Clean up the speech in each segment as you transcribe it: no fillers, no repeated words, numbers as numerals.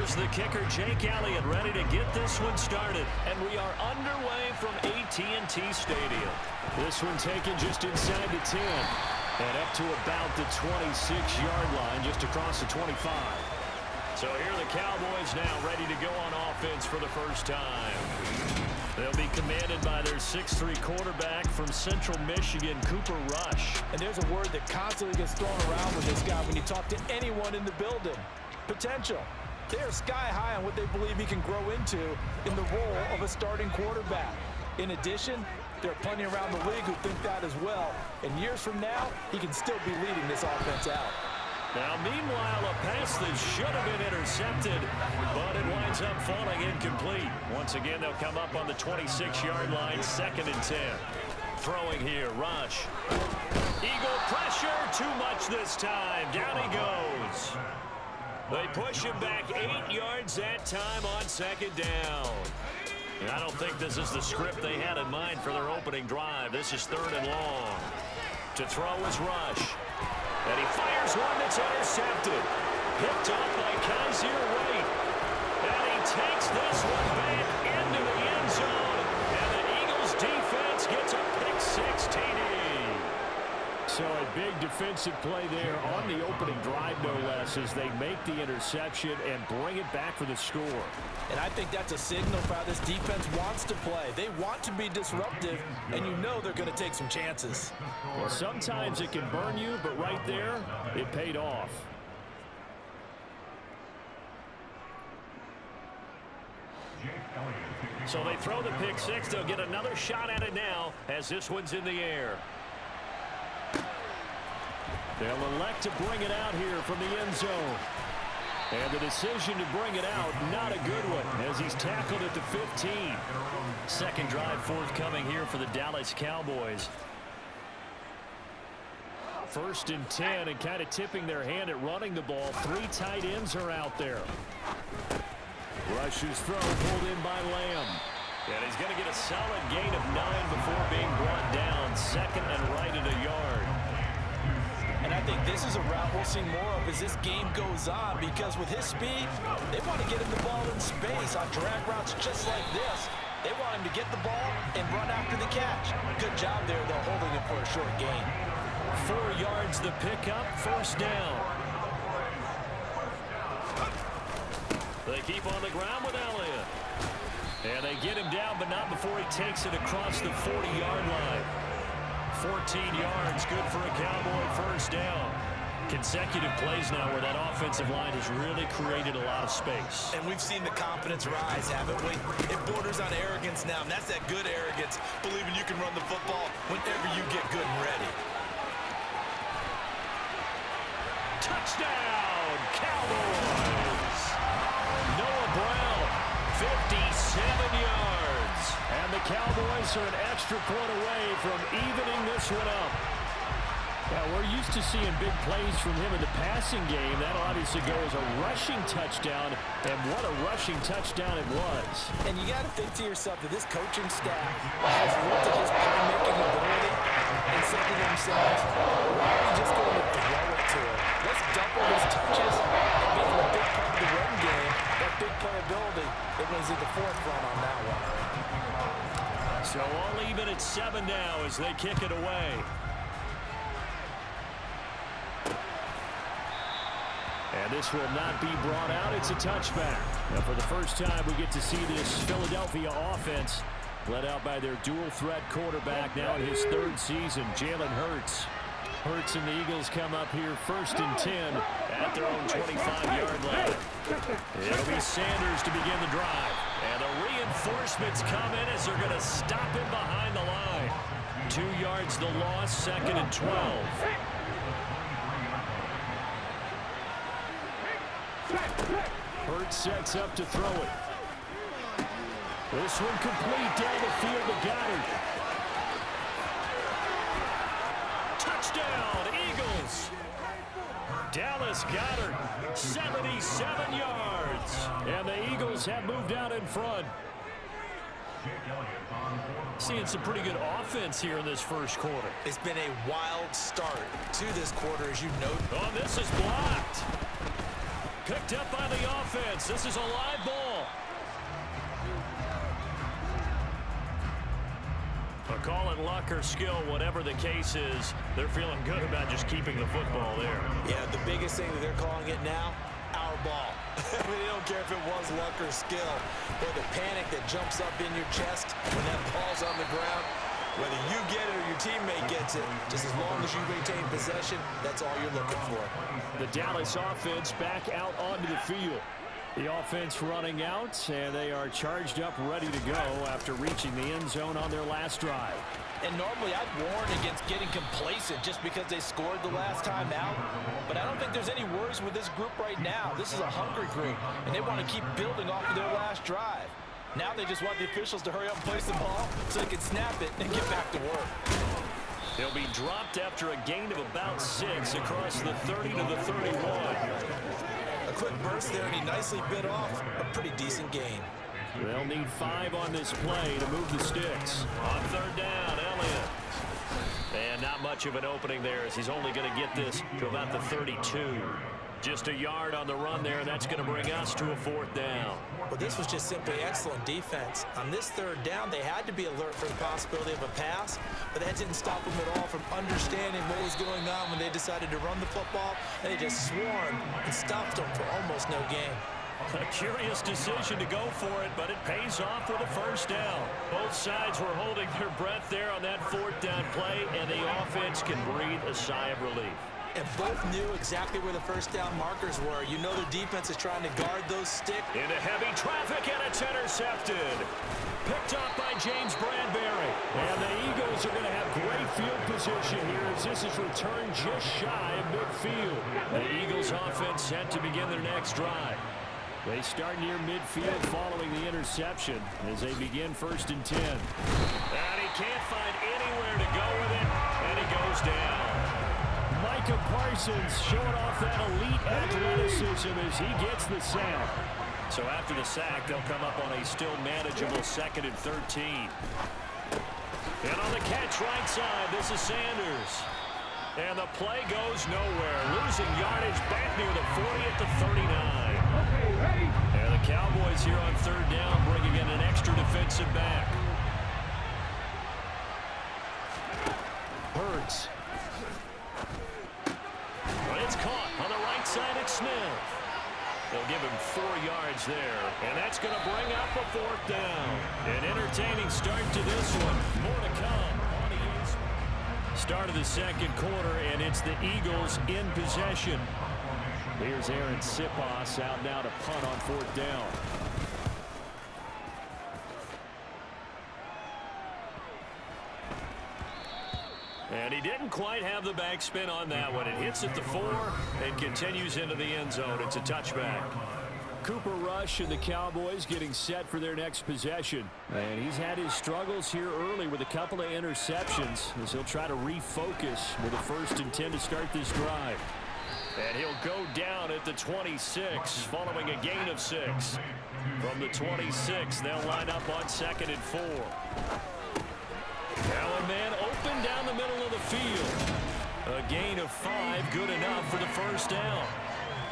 Here's the kicker, Jake Elliott, ready to get this one started. And we are underway from AT&T Stadium. This one taken just inside the 10. And up to about the 26-yard line, just across the 25. So here are the Cowboys now ready to go on offense for the first time. They'll be commanded by their 6'3 quarterback from Central Michigan, Cooper Rush. And there's a word that constantly gets thrown around with this guy when you talk to anyone in the building. Potential. They are sky high on what they believe he can grow into in the role of a starting quarterback. In addition, there are plenty around the league who think that as well. And years from now, he can still be leading this offense out. Now, meanwhile, a pass that should have been intercepted, but it winds up falling incomplete. Once again, they'll come up on the 26-yard line, 2nd and 10. Throwing here, Rush. Eagle pressure, too much this time. Down he goes. They push him back 8 yards that time on 2nd down. And I don't think this is the script they had in mind for their opening drive. This is 3rd and long. To throw is Rush. And he fires one that's intercepted. Picked off by Kaiser White. And he takes this one back into the end zone. And the Eagles defense gets a pick-6 TD. So a big defensive play there on the opening drive, no less, as they make the interception and bring it back for the score. And I think that's a signal for how this defense wants to play. They want to be disruptive, and you know they're going to take some chances. Well, sometimes it can burn you, but right there, it paid off. So they throw the pick-6. They'll get another shot at it now as this one's in the air. They'll elect to bring it out here from the end zone. And the decision to bring it out, not a good one, as he's tackled at the 15. Second drive forthcoming here for the Dallas Cowboys. 1st and 10, and kind of tipping their hand at running the ball. 3 tight ends are out there. Rush's throw pulled in by Lamb. And he's going to get a solid gain of 9 before being brought down. 2nd and right at a yard. And I think this is a route we'll see more of as this game goes on, because with his speed, they want to get him the ball in space on drag routes just like this. They want him to get the ball and run after the catch. Good job there, though, holding it for a short gain. 4 yards the pickup, 1st down. They keep on the ground with Elliott. And they get him down, but not before he takes it across the 40-yard line. 14 yards, good for a Cowboy 1st down. Consecutive plays now where that offensive line has really created a lot of space. And we've seen the confidence rise, haven't we? It borders on arrogance now, and that's that good arrogance, believing you can run the football whenever you get good and ready. Touchdown, Cowboys! Noah Brown, 57 yards. And the Cowboys are an extra point away from evening this one up. Yeah, we're used to seeing big plays from him in the passing game. That'll obviously go as a rushing touchdown, and what a rushing touchdown it was. And you got to think to yourself that this coaching staff has looked at his playmaking ability and said to themselves, why are we just going to throw it to him? Let's double his touches and make him a big part of the run game. That big playability, it was at the forefront on that one. So all even at 7 now as they kick it away. And this will not be brought out. It's a touchback. Now for the first time, we get to see this Philadelphia offense led out by their dual-threat quarterback now in his 3rd season, Jalen Hurts. Hurts and the Eagles come up here 1st and 10 at their own 25-yard line. It'll be Sanders to begin the drive. And the reinforcements come in as they're going to stop him behind the line. 2 yards the loss, 2nd and 12. Hurts sets up to throw it. This one complete down the field to Goddard. Touchdown, Eagles! Dallas Goedert, 77 yards. And the Eagles have moved out in front. Seeing some pretty good offense here in this first quarter. It's been a wild start to this quarter, as you note. Oh, this is blocked. Picked up by the offense. This is a live ball. A call it luck or skill, whatever the case is, they're feeling good about just keeping the football there. Yeah, the biggest thing that they're calling it now, our ball. I mean, they don't care if it was luck or skill, or the panic that jumps up in your chest when that ball's on the ground. Whether you get it or your teammate gets it, just as long as you maintain possession, that's all you're looking for. The Dallas offense back out onto the field. The offense running out, and they are charged up, ready to go after reaching the end zone on their last drive. And normally I'd warn against getting complacent just because they scored the last time out. But I don't think there's any worries with this group right now. This is a hungry group, and they want to keep building off of their last drive. Now they just want the officials to hurry up and place the ball so they can snap it and get back to work. He'll be dropped after a gain of about 6 across the 30 to the 31. A quick burst there, and he nicely bit off a pretty decent gain. They'll need 5 on this play to move the sticks. On third down, Elliott. And not much of an opening there as he's only going to get this to about the 32. Just a yard on the run there, and that's going to bring us to a 4th down. Well, this was just simply excellent defense. On this third down, they had to be alert for the possibility of a pass, but that didn't stop them at all from understanding what was going on when they decided to run the football. They just swarmed and stopped them for almost no gain. A curious decision to go for it, but it pays off with a 1st down. Both sides were holding their breath there on that 4th down play, and the offense can breathe a sigh of relief. And both knew exactly where the 1st down markers were. You know the defense is trying to guard those sticks. Into heavy traffic, and it's intercepted. Picked up by James Bradbury. And the Eagles are going to have great field position here as this is returned just shy of midfield. The Eagles offense set to begin their next drive. They start near midfield following the interception as they begin 1st and 10. And he can't find anywhere to go with it, and he goes down. Micah Parsons showing off that elite athleticism as he gets the sack. So after the sack, they'll come up on a still manageable 2nd and 13. And on the catch right side, this is Sanders. And the play goes nowhere. Losing yardage back near the 40 at the 39. And the Cowboys here on 3rd down bringing in an extra defensive back. Hurts. But it's caught on the right side at Smith. They'll give him 4 yards there. And that's going to bring up a 4th down. An entertaining start to this one. More to come. Start of the 2nd quarter, and it's the Eagles in possession. Here's Aaron Siposs out now to punt on 4th down. And he didn't quite have the backspin on that one. It hits at the 4 and continues into the end zone. It's a touchback. Cooper Rush and the Cowboys getting set for their next possession. And he's had his struggles here early with a couple of interceptions as he'll try to refocus with a 1st and 10 to start this drive. And he'll go down at the 26 following a gain of 6. From the 26, they'll line up on 2nd and 4. Now a man open down the middle of the field. A gain of 5, good enough for the 1st down.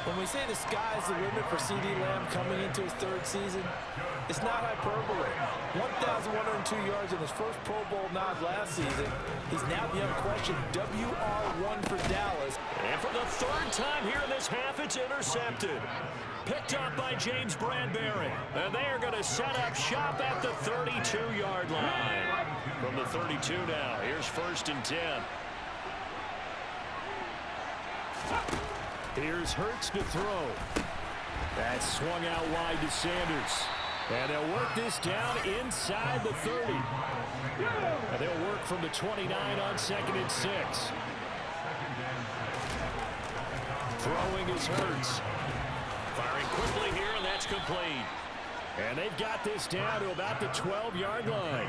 When we say the sky's the limit for C.D. Lamb coming into his 3rd season, it's not hyperbole. 1,102 yards in his first Pro Bowl nod last season. He's now the unquestioned WR1 for Dallas. And for the 3rd time here in this half, it's intercepted. Picked up by James Bradbury. And they are going to set up shop at the 32-yard line. From the 32 now, here's 1st and 10. Here's Hurts to throw. That's swung out wide to Sanders. And they'll work this down inside the 30. And they'll work from the 29 on 2nd and 6. Throwing is Hurts. Firing quickly here, and that's complete. And they've got this down to about the 12-yard line.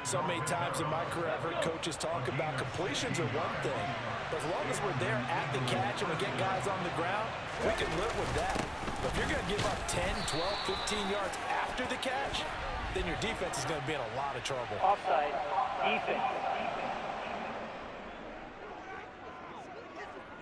So many times in my career, I've heard coaches talk about completions are one thing. But as long as we're there at the catch and we get guys on the ground, we can live with that. But if you're going to give up 10, 12, 15 yards after the catch, then your defense is going to be in a lot of trouble. Offside, defense.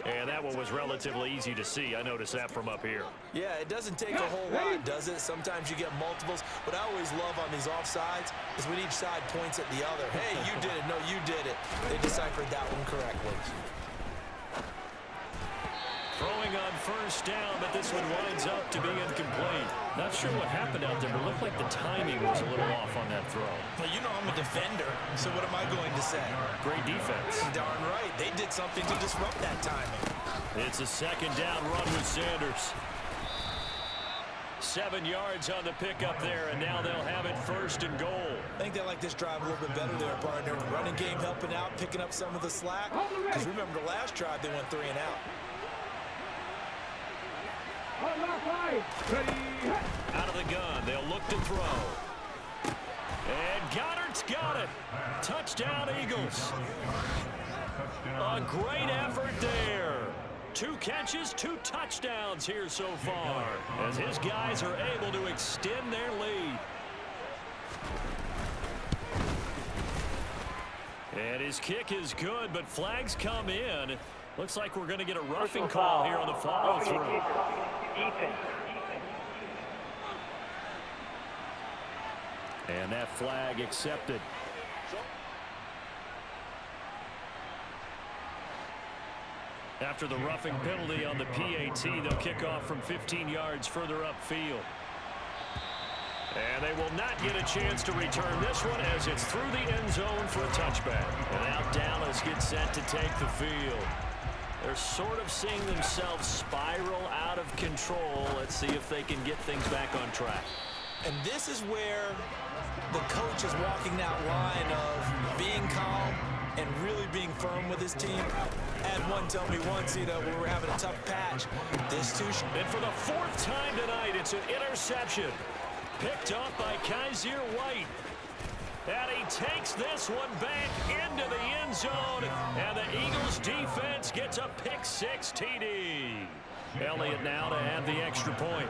And that one was relatively easy to see. I noticed that from up here. Yeah, it doesn't take a whole lot, does it? Sometimes you get multiples. What I always love on these offsides is when each side points at the other. Hey, you did it. No, you did it. They deciphered that one correctly. Throwing on first down, but this one winds up to be incomplete. Not sure what happened out there, but it looked like the timing was a little off on that throw. Well, you know I'm a defender, so what am I going to say? Great defense. Darn right. They did something to disrupt that timing. It's a second down run with Sanders. 7 yards on the pickup there, and now they'll have it first and goal. I think they like this drive a little bit better there, partner. Running game helping out, picking up some of the slack. Because remember the last drive, they went 3 and out. Out of the gun, they'll look to throw. And Goddard's got it. Touchdown, Eagles. A great effort there. 2 catches, 2 touchdowns here so far, as his guys are able to extend their lead. And his kick is good, but flags come in. Looks like we're going to get a roughing call here on the follow-through. And that flag accepted. After the roughing penalty on the PAT, they'll kick off from 15 yards further upfield. And they will not get a chance to return this one as it's through the end zone for a touchback. And now Dallas gets set to take the field. They're sort of seeing themselves spiral out of control. Let's see if they can get things back on track. And this is where the coach is walking that line of being calm and really being firm with his team. I had one tell me once, when we were having a tough patch. This too. And for the 4th time tonight, it's an interception. Picked up by Kaiser White. And he takes this one back into the end zone. And the Eagles defense gets a pick-6 TD. Elliott now to add the extra point.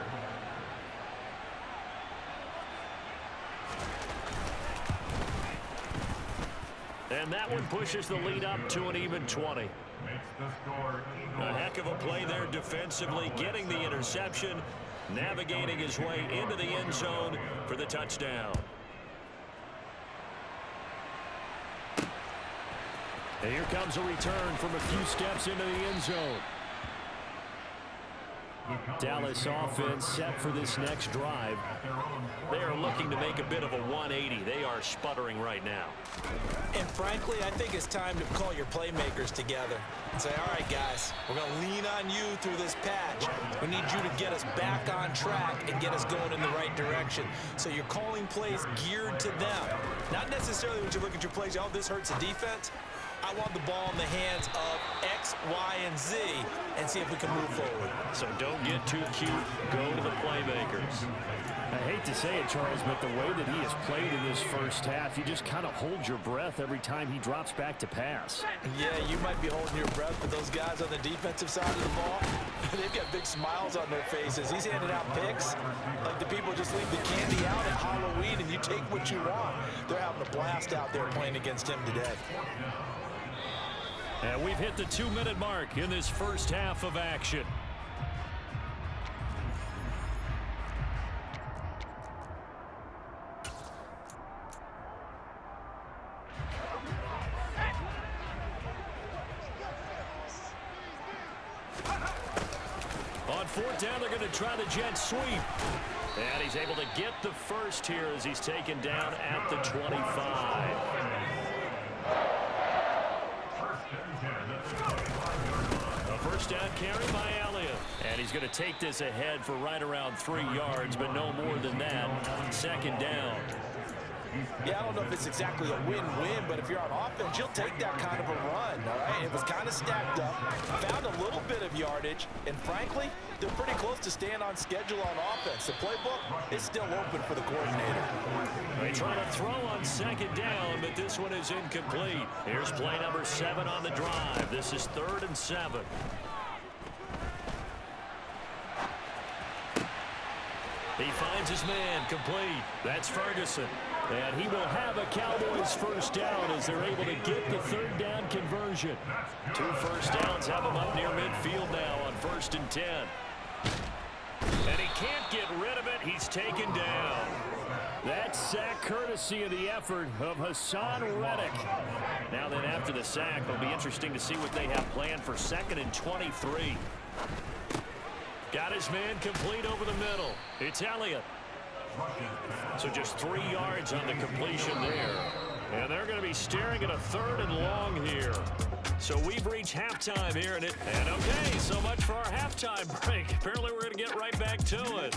And that one pushes the lead up to an even 20. A heck of a play there defensively, getting the interception, navigating his way into the end zone for the touchdown. And here comes a return from a few steps into the end zone. Dallas offense set for this next drive. They are looking to make a bit of a 180. They are sputtering right now. And frankly, I think it's time to call your playmakers together and say, all right, guys, we're going to lean on you through this patch. We need you to get us back on track and get us going in the right direction. So you're calling plays geared to them. Not necessarily when you look at your plays, oh, this hurts the defense. I want the ball in the hands of X, Y, and Z and see if we can move forward. So don't get too cute. Go to the playmakers. I hate to say it, Charles, but the way that he has played in this first half, you just kind of hold your breath every time he drops back to pass. Yeah, you might be holding your breath, but those guys on the defensive side of the ball, they've got big smiles on their faces. He's handing out picks like the people just leave the candy out at Halloween and you take what you want. They're having a blast out there playing against him today. And we've hit the 2-minute mark in this first half of action. On 4th down, they're going to try the jet sweep. And he's able to get the first here as he's taken down at the 25. A first down carry by Elliott. And he's going to take this ahead for right around 3 yards, but no more than that. 2nd down. Yeah, I don't know if it's exactly a win-win, but if you're on offense, you'll take that kind of a run, all right? It was kind of stacked up, found a little bit of yardage, and frankly, they're pretty close to staying on schedule on offense. The playbook is still open for the coordinator. They try to throw on 2nd down, but this one is incomplete. Here's play number 7 on the drive. This is 3rd and 7. He finds his man complete. That's Ferguson. And he will have a Cowboys first down as they're able to get the third down conversion. 2 first downs have him up near midfield now on 1st and 10. And he can't get rid of it. He's taken down. That sack courtesy of the effort of Hassan Reddick. Now then, after the sack, it'll be interesting to see what they have planned for 2nd and 23. Got his man complete over the middle. It's Elliott. So just 3 yards on the completion there. And they're going to be staring at a 3rd and long here. So we've reached halftime here in it. And okay, so much for our halftime break. Apparently we're going to get right back to it.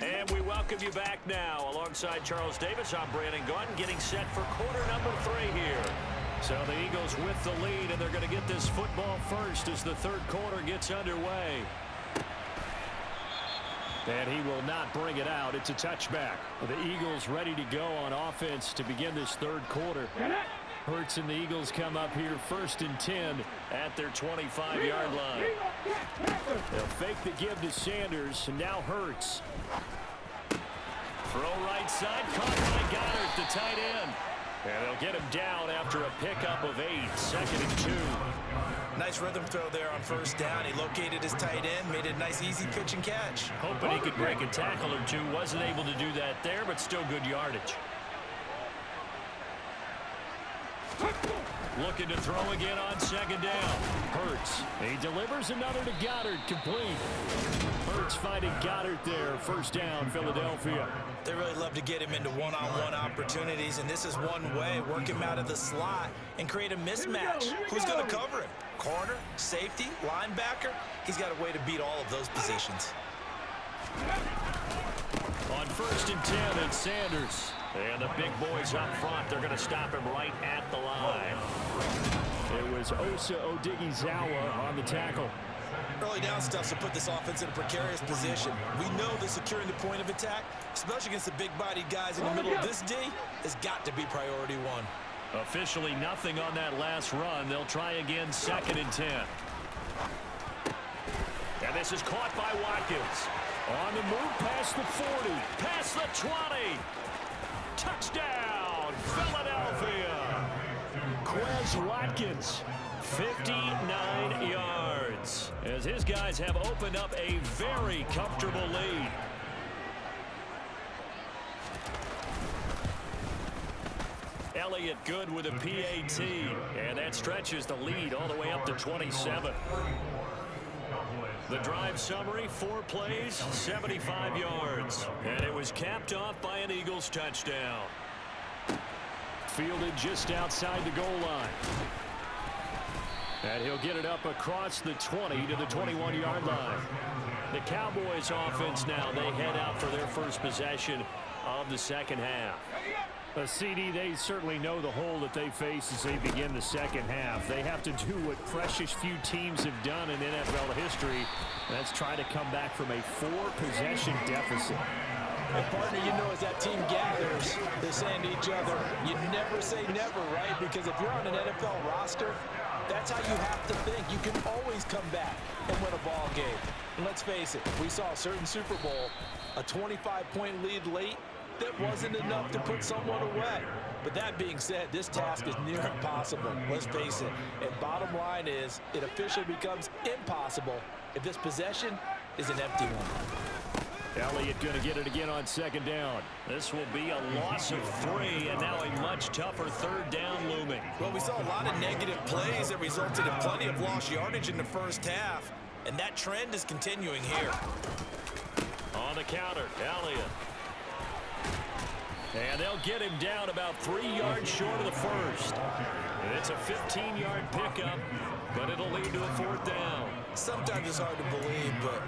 And we welcome you back now. Alongside Charles Davis, I'm Brandon Gunn, getting set for quarter number 3 here. So the Eagles with the lead, and they're going to get this football first as the 3rd quarter gets underway. And he will not bring it out. It's a touchback. The Eagles ready to go on offense to begin this 3rd quarter. Hurts and the Eagles come up here 1st and 10 at their 25-yard line. They'll fake the give to Sanders, and now Hurts. Throw right side, caught by Goddard, the tight end. And they'll get him down after a pickup of 8, 2nd and 2. Nice rhythm throw there on 1st down. He located his tight end, made it a nice, easy pitch and catch. Hoping he could break a tackle or two. Wasn't able to do that there, but still good yardage. Looking to throw again on 2nd down. Hurts. He delivers another to Goddard, complete. Hurts finding Goddard there. 1st down, Philadelphia. They really love to get him into one-on-one opportunities, and this is one way. Work him out of the slot and create a mismatch. Who's going to cover him? Corner, safety, linebacker? He's got a way to beat all of those positions. On 1st and 10, it's Sanders. And the big boys up front, they're going to stop him right at the line. It was Osa Odighizuwa on the tackle. Early down stuff to put this offense in a precarious position. We know that securing the point of attack, especially against the big-bodied guys in the middle of this D, has got to be priority 1. Officially nothing on that last run. They'll try again 2nd and 10. And this is caught by Watkins. On the move past the 40, past the 20. Touchdown, Philadelphia. Quez Watkins, 59 yards. As his guys have opened up a very comfortable lead. Elliott good with a PAT. And that stretches the lead all the way up to 27. The drive summary, 4 plays, 75 yards. And it was capped off by an Eagles touchdown. Fielded just outside the goal line. And he'll get it up across the 20 to the 21-yard line. The Cowboys offense now, they head out for their first possession of the 2nd half. CD, they certainly know the hole that they face as they begin the 2nd half. They have to do what precious few teams have done in NFL history. That's try to come back from a 4-possession deficit. And partner, you know, as that team gathers, they're saying to each other, you never say never, right? Because if you're on an NFL roster, that's how you have to think. You can always come back and win a ball game. And let's face it, we saw a certain Super Bowl, a 25-point lead late, that wasn't enough to put someone away. But that being said, this task is near impossible. Let's face it. And bottom line is, it officially becomes impossible if this possession is an empty one. Elliott going to get it again on 2nd down. This will be a loss of 3, and now a much tougher 3rd down looming. Well, we saw a lot of negative plays that resulted in plenty of lost yardage in the 1st half, and that trend is continuing here. On the counter, Elliott. And they'll get him down about 3 yards short of the 1st. And it's a 15-yard pickup, but it'll lead to a 4th down. Sometimes it's hard to believe, but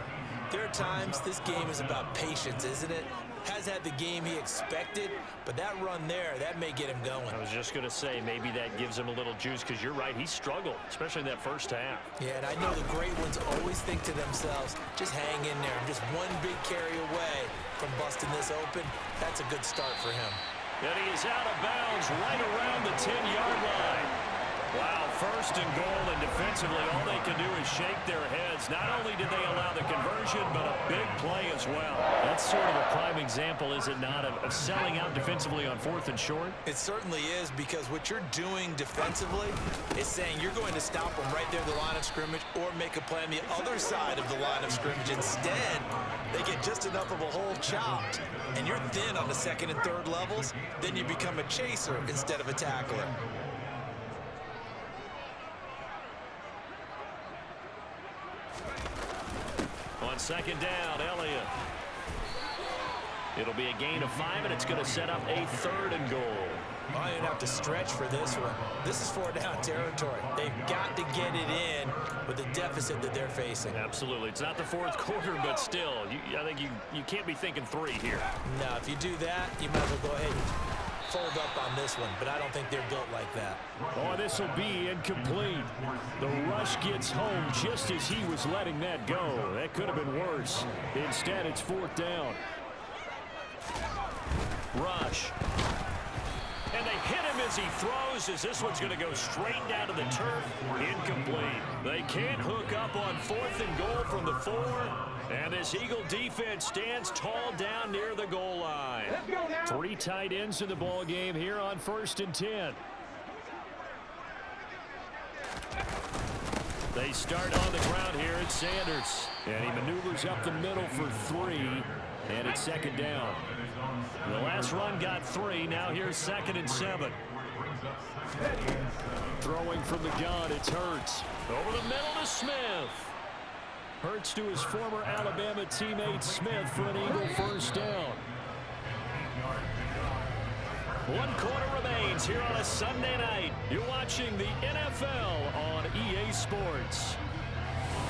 there are times this game is about patience, isn't it? Has had the game he expected, but that run there, that may get him going. I was just going to say, maybe that gives him a little juice, because you're right, he struggled, especially in that 1st half. Yeah, and I know the great ones always think to themselves, just hang in there. Just one big carry away from busting this open. That's a good start for him. And he is out of bounds right around the 10-yard line. Wow, first and goal, and defensively all they can do is shake their heads. Not only did they allow the conversion, but a big play as well. That's sort of a prime example, is it not, of selling out defensively on 4th and short? It certainly is, because what you're doing defensively is saying you're going to stop them right there at the line of scrimmage or make a play on the other side of the line of scrimmage. Instead, they get just enough of a hole chopped, and you're thin on the 2nd and 3rd levels, then you become a chaser instead of a tackler. On 2nd down, Elliott. It'll be a gain of 5, and it's going to set up a 3rd and goal. I didn't have to stretch for this one. This is 4-down territory. They've got to get it in with the deficit that they're facing. Absolutely. It's not the 4th quarter, but still, I think you can't be thinking 3 here. Now, if you do that, you might as well go ahead and fold up on this one, but I don't think they're built like that. Oh, this will be incomplete. The rush gets home just as he was letting that go. That could have been worse. Instead, it's 4th down. Rush. And they hit him as he throws, as this one's going to go straight down to the turf. Incomplete. They can't hook up on 4th and goal from the 4. And this Eagle defense stands tall down near the goal line. 3 tight ends in the ball game here on 1st and 10. They start on the ground here at Sanders. And he maneuvers up the middle for 3. And it's 2nd down. The last run got 3. Now here's 2nd and 7. Throwing from the gun, it's Hurts. Over the middle to Smith. Hurts to his former Alabama teammate Smith for an Eagle 1st down. 1 quarter remains here on a Sunday night. You're watching the NFL on EA Sports.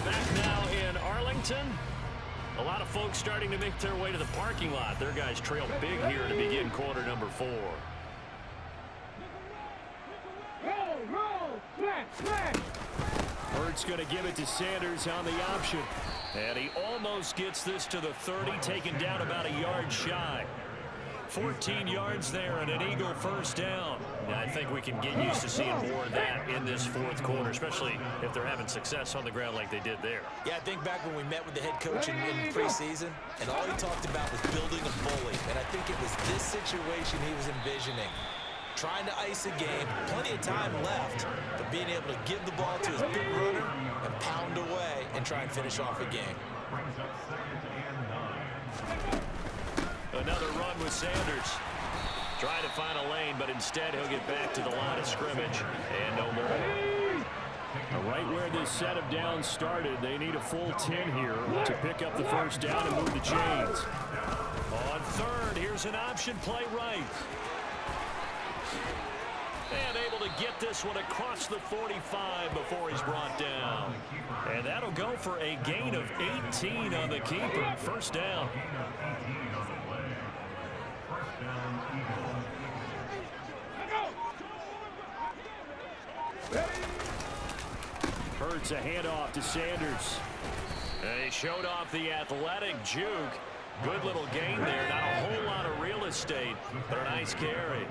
Back now in Arlington. A lot of folks starting to make their way to the parking lot. Their guys trail big here to begin quarter number 4. Hurts going to give it to Sanders on the option. And he almost gets this to the 30, taken down about a yard shy. 14 yards there and an Eagle 1st down. And I think we can get used to seeing more of that in this 4th quarter, especially if they're having success on the ground like they did there. Yeah, I think back when we met with the head coach in preseason, and all he talked about was building a bully. And I think it was this situation he was envisioning. Trying to ice a game, plenty of time left, but being able to give the ball to his big runner and pound away and try and finish off a game. Another run with Sanders. Trying to find a lane, but instead he'll get back to the line of scrimmage. And no more. Right where this set of downs started, they need a full 10 here to pick up the 1st down and move the chains. On 3rd, here's an option play right. And able to get this one across the 45 before he's brought down. And that'll go for a gain of 18 on the keeper. 1st down. Hurts a handoff to Sanders. They showed off the athletic juke. Good little gain there. Not a whole lot of real estate, but a nice carry.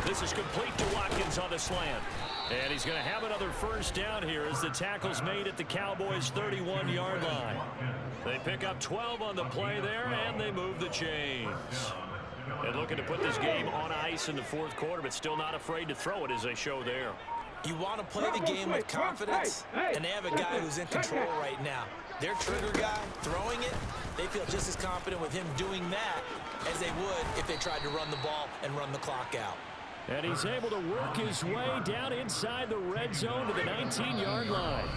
This is complete to Watkins on the slant. And he's going to have another 1st down here as the tackle's made at the Cowboys' 31-yard line. They pick up 12 on the play there, and they move the chains. And looking to put this game on ice in the 4th quarter, but still not afraid to throw it as they show there. You want to play the game with confidence, and they have a guy who's in control right now. Their trigger guy throwing it, they feel just as confident with him doing that as they would if they tried to run the ball and run the clock out. And he's able to work his way down inside the red zone to the 19-yard line.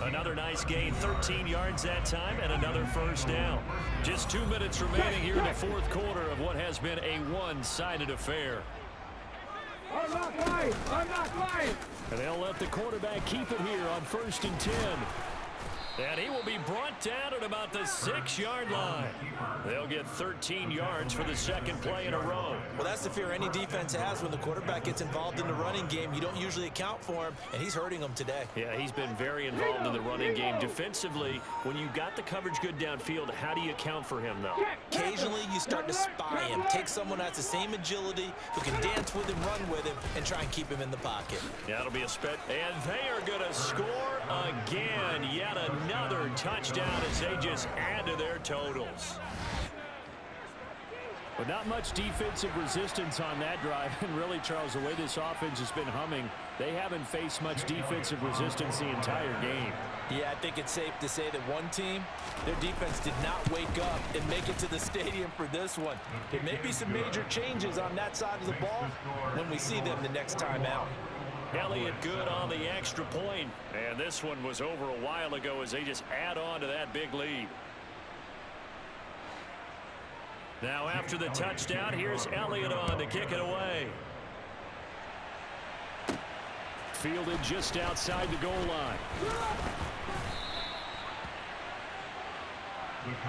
Another nice gain, 13 yards that time, and another 1st down. Just 2 minutes remaining here in the 4th quarter of what has been a one-sided affair. I'm not lying. I'm not lying. And they'll let the quarterback keep it here on 1st and 10. And he will be brought down at about the 6-yard line. They'll get 13 yards for the second play in a row. Well, that's the fear any defense has when the quarterback gets involved in the running game. You don't usually account for him, and he's hurting them today. Yeah, he's been very involved in the running game. Defensively, when you got the coverage good downfield, how do you account for him, though? Occasionally, you start to spy him. Take someone that's the same agility, who can dance with him, run with him, and try and keep him in the pocket. Yeah, that'll be a spit. And they are going to score again. Yet another touchdown as they just add to their totals. But not much defensive resistance on that drive. And really, Charles, the way this offense has been humming, they haven't faced much defensive resistance the entire game. Yeah, I think it's safe to say that one team, their defense did not wake up and make it to the stadium for this one. There may be some major changes on that side of the ball when we see them the next time out. Elliott good on the extra point. And this one was over a while ago as they just add on to that big lead. Now after the touchdown, here's Elliott on to kick it away. Fielded just outside the goal line.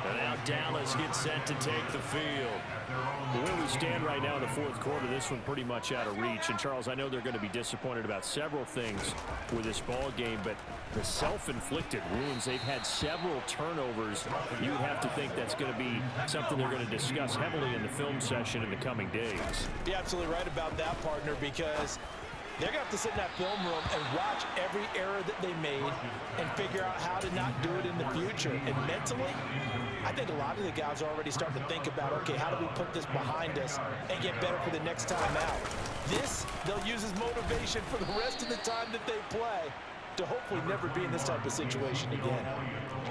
And now Dallas gets set to take the field. Where we stand right now in the fourth quarter, this one pretty much out of reach. And, Charles, I know they're going to be disappointed about several things with this ball game, but the self-inflicted wounds, they've had several turnovers. You have to think that's going to be something they're going to discuss heavily in the film session in the coming days. You're absolutely right about that, partner, because they're going to have to sit in that film room and watch every error that they made and figure out how to not do it in the future. And mentally, I think a lot of the guys are already starting to think about, okay, how do we put this behind us and get better for the next time out? This, they'll use as motivation for the rest of the time that they play to hopefully never be in this type of situation again.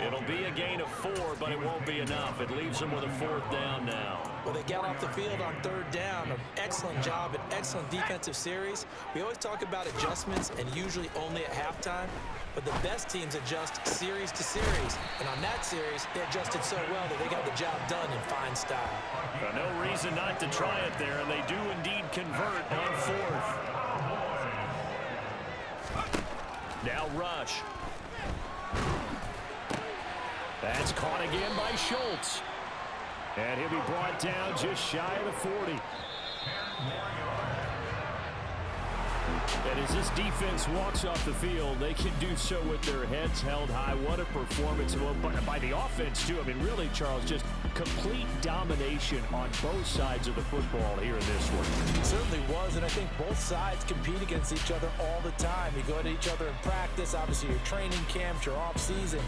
It'll be a gain of 4, but it won't be enough. It leaves them with a 4th down now. Well, they got off the field on 3rd down. An excellent job, an excellent defensive series. We always talk about adjustments and usually only at halftime, but the best teams adjust series to series. And on that series, they adjusted so well that they got the job done in fine style. No reason not to try it there, and they do indeed convert on 4th. Now Rush. That's caught again by Schultz. And he'll be brought down just shy of the 40. And as this defense walks off the field, they can do so with their heads held high. What a performance by the offense, too. I mean, really, Charles, just complete domination on both sides of the football here in this one. It certainly was, and I think both sides compete against each other all the time. You go to each other in practice, obviously your training camps, your off season.